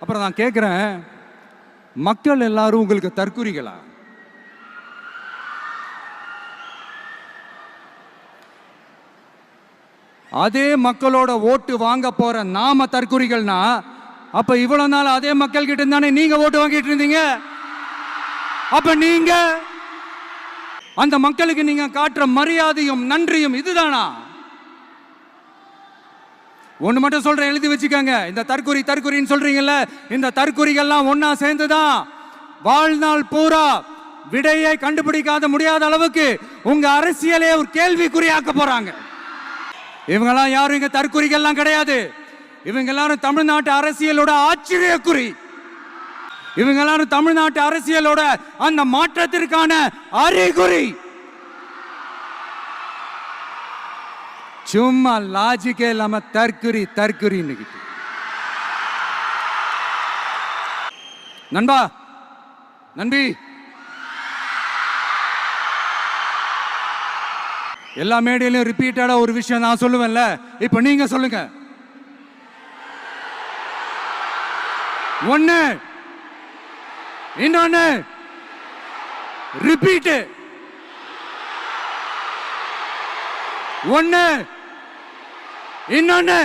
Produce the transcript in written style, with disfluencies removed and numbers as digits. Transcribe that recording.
அப்புறம் நான் கேட்குறேன், மக்கள் எல்லாரும் உங்களுக்கு தற்குறிகளா? அதே மக்களோட ஓட்டு வாங்க போற நாம தற்குறிகள்னா, அப்ப இவ்வளவு நாள் அதே மக்கள் கிட்ட இருந்தானே நீங்க ஓட்டு வாங்கிட்டு இருந்தீங்க. அப்ப நீங்க அந்த மக்களுக்கு நீங்க காட்டுற மரியாதையும் நன்றியும் இதுதானா? ஒண்ணு மட்டும் சொல்றேன், எழுதி வச்சுக்கோங்க. இந்த தற்குறின்னு சொல்றீங்கல்ல, இந்த தற்குறிகள்லாம் ஒன்னா சேர்ந்துதான் வாழ்நாள் பூரா விடையை கண்டுபிடிக்காத முடியாத அளவுக்கு உங்க அரசியலே ஒரு கேள்விக்குறியாக்க போறாங்க. இவங்கெல்லாம் யாரும் இங்க தற்குறிகள்லாம் கிடையாது. இவங்க எல்லாரும் தமிழ்நாட்டு அரசியலோட ஆச்சரியக்குறி. இவங்க எல்லாரும் தமிழ்நாட்டு அரசியலோட அந்த மாற்றத்திற்கான அறிகுறி. சும்மா லாஜிக்கே இல்லாம தற்குறி. நண்பா, நண்பி, எல்லா மேடையிலும் ரிப்பீட்டடா ஒரு விஷயம் நான் சொல்லுவேன்ல, இப்ப நீங்க சொல்லுங்க. ஒண்ணு, இன்னொன்னு, ரிப்பீட். ஒண்ணு, இன்னொன்னு,